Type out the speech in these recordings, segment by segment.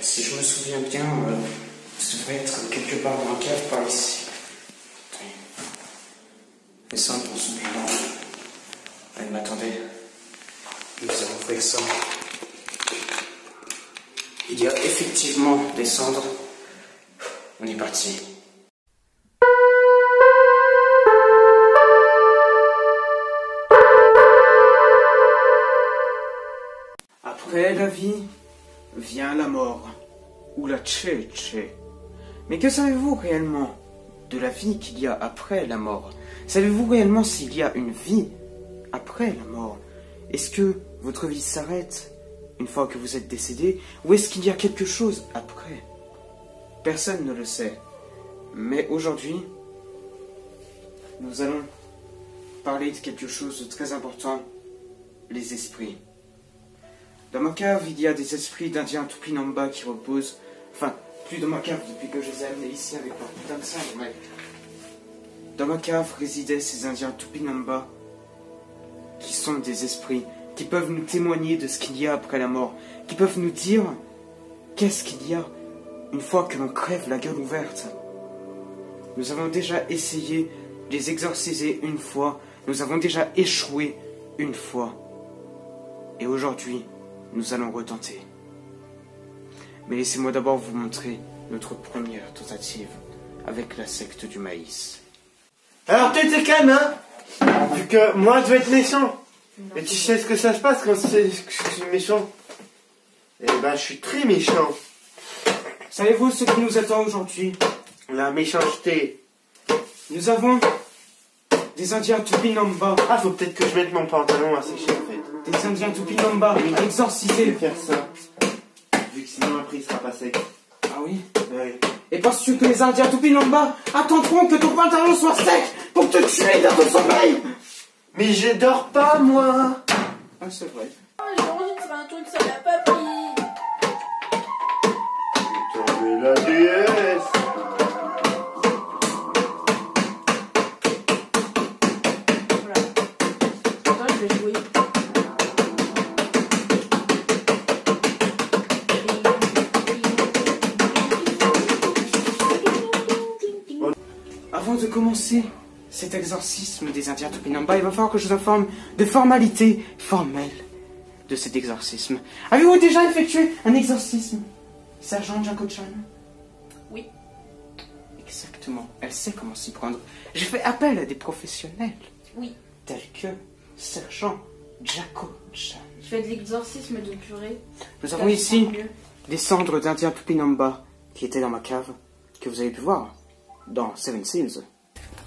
si je me souviens bien, ça devrait être quelque part dans la cave par ici. Les cendres sont bien là. Allez, m'attendez. Nous allons ouvrir ça. Il y a effectivement des cendres. On est parti. Après la vie, vient la mort, ou la tché. Mais que savez-vous réellement de la vie qu'il y a après la mort? Savez-vous réellement s'il y a une vie après la mort? Est-ce que votre vie s'arrête une fois que vous êtes décédé, ou est-ce qu'il y a quelque chose après? Personne ne le sait. Mais aujourd'hui, nous allons parler de quelque chose de très important, les esprits. Dans ma cave, il y a des esprits d'Indiens Tupinamba qui reposent. Enfin, plus dans ma cave depuis que je les ai amenés ici avec leur putain de sang, mais... Dans ma cave résidaient ces Indiens Tupinamba qui sont des esprits, qui peuvent nous témoigner de ce qu'il y a après la mort, qui peuvent nous dire qu'est-ce qu'il y a une fois que l'on crève la gueule ouverte. Nous avons déjà essayé de les exorciser une fois, nous avons déjà échoué une fois. Et aujourd'hui, nous allons retenter. Mais laissez-moi d'abord vous montrer notre première tentative avec la secte du maïs. Alors tu t'es calme, hein? Vu que moi je vais être méchant. Et tu sais ce que ça se passe quand je suis méchant? Eh ben je suis très méchant. Savez-vous ce qui nous attend aujourd'hui? La méchanceté. Nous avons des Indiens Tupinamba. Ah, faut peut-être que je mette mon pantalon à sécher en fait. Des Indiens Tupinamba à exorciser. Je vais faire ça. Vu que sinon après il sera pas sec. Ah oui? Ouais. Et penses-tu que les Indiens Tupinamba attendront que ton pantalon soit sec pour te tuer dans ton sommeil? Mais je dors pas moi. Ah, c'est vrai. Oh, j'ai enregistré un truc, ça l'a pas pris. Putain, mais la déesse. Voilà. Attends, je vais jouer. Avant de commencer cet exorcisme des Indiens Tupinamba, il va falloir que je vous informe de formalités formelles de cet exorcisme. Avez-vous déjà effectué un exorcisme, Sergent Jacko-chan? Oui. Exactement. Elle sait comment s'y prendre. J'ai fait appel à des professionnels. Oui. Tels que Sergent Jacko-chan. Je fais de l'exorcisme de purée. Nous avons ici des cendres d'Indiens Tupinamba qui étaient dans ma cave, que vous avez pu voir dans Seven Seals.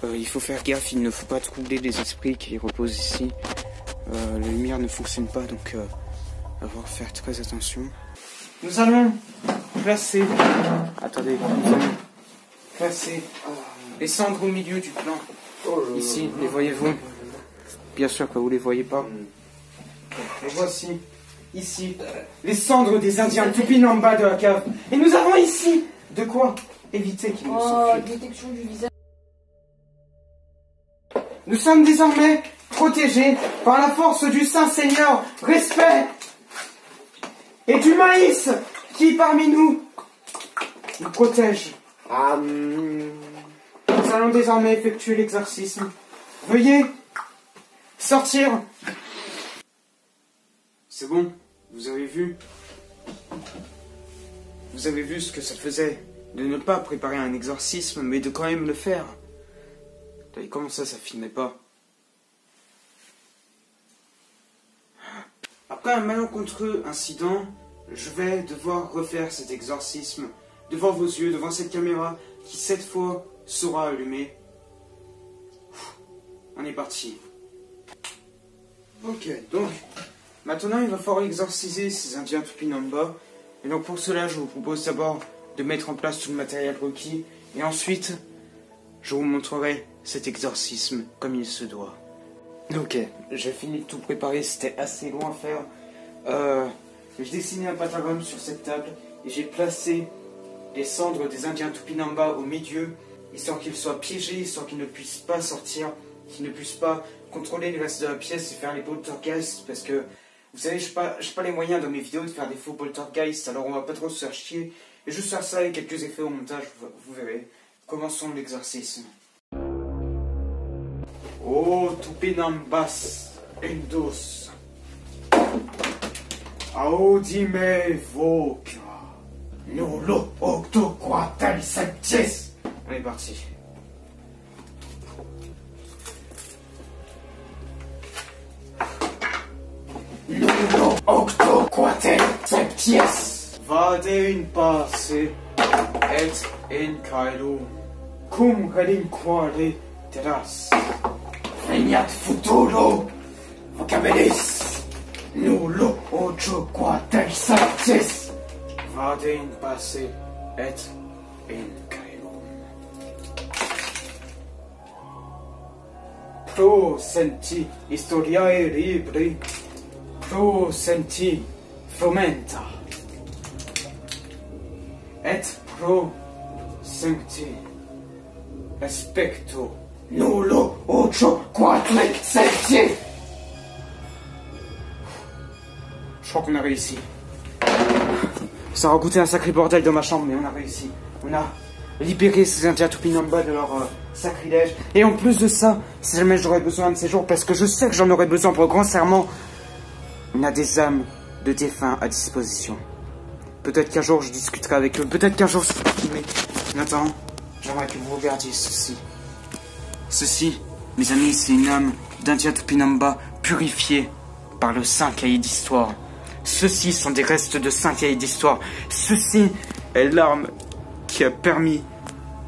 Il faut faire gaffe, il ne faut pas troubler les esprits qui reposent ici. La lumière ne fonctionne pas, donc il va faire très attention. Nous allons placer... Attendez, nous allons placer les cendres au milieu du plan. Ici, les voyez-vous? Bien sûr que vous ne les voyez pas. Et voici, ici, les cendres des Indiens Tupinamba de la cave. Et nous avons ici de quoi éviter qu'ils nous s'enfuient. Détection du visage. Nous sommes désormais protégés par la force du Saint-Seigneur, respect, et du maïs qui parmi nous protège. Nous allons désormais effectuer l'exorcisme. Veuillez sortir. C'est bon, vous avez vu? Vous avez vu ce que ça faisait de ne pas préparer un exorcisme, mais de quand même le faire. Et comment ça filmait pas? Après un malencontreux incident, je vais devoir refaire cet exorcisme devant vos yeux, devant cette caméra qui cette fois sera allumée. On est parti. Ok, donc maintenant il va falloir exorciser ces Indiens Tupinamba. Et donc pour cela, je vous propose d'abord de mettre en place tout le matériel requis. Et ensuite, je vous montrerai cet exorcisme comme il se doit. Ok, j'ai fini de tout préparer, c'était assez long à faire. J'ai dessiné un pentagramme sur cette table et j'ai placé les cendres des Indiens Tupinamba au milieu, histoire qu'ils soient piégés, histoire qu'ils ne puissent pas sortir, qu'ils ne puissent pas contrôler le reste de la pièce et faire les poltergeists, parce que Vous savez, j'ai pas les moyens dans mes vidéos de faire des faux poltergeists, alors on va pas trop se faire chier. Et juste faire ça et quelques effets au montage, vous verrez. Commençons l'exorcisme. Oh, tupinambas endos. Audime voca. Nulo octo quatel septies. On est parti. Nulo octo quatel septies. Vade in pace et in caelum cum relinquare terras. Regnat futuro vocabelis nullo ocho quater septies. Vade in pace et in caelum. Pro senti historiae libri, pro senti frumenta, et pro senti aspecto nullo ocho quater septies. Je crois qu'on a réussi. Ça aura coûté un sacré bordel dans ma chambre, mais on a réussi. On a libéré ces Indiens Tupinamba de leur sacrilège. Et en plus de ça, si jamais j'aurais besoin de ces jours, parce que je sais que j'en aurais besoin pour le grand serment, on a des âmes de défunts à disposition. Peut-être qu'un jour je discuterai avec eux, peut-être qu'un jour... Mais en attendant, j'aimerais que vous regardiez ceci. Ceci, mes amis, c'est une âme d'India Tupinamba purifiée par le Saint Cahier d'Histoire. Ceux-ci sont des restes de Saint Cahier d'Histoire. Ceci est l'arme qui a permis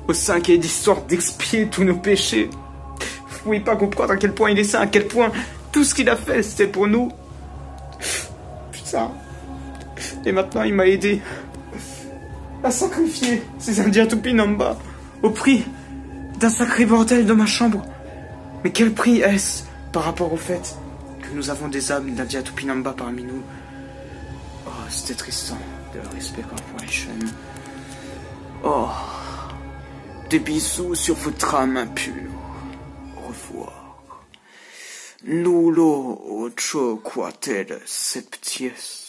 au Saint Cahier d'Histoire d'expier tous nos péchés. Vous pouvez pas comprendre à quel point il est saint, à quel point tout ce qu'il a fait, c'était pour nous. Putain. Et maintenant, il m'a aidé à sacrifier ces Indiens Tupinamba au prix d'un sacré bordel dans ma chambre. Mais quel prix est-ce par rapport au fait que nous avons des âmes d'India Tupinamba parmi nous? Oh, c'était tristant de Respect Corporation. Oh, des bisous sur votre âme impure. Au revoir. Nullo ocho quater septies.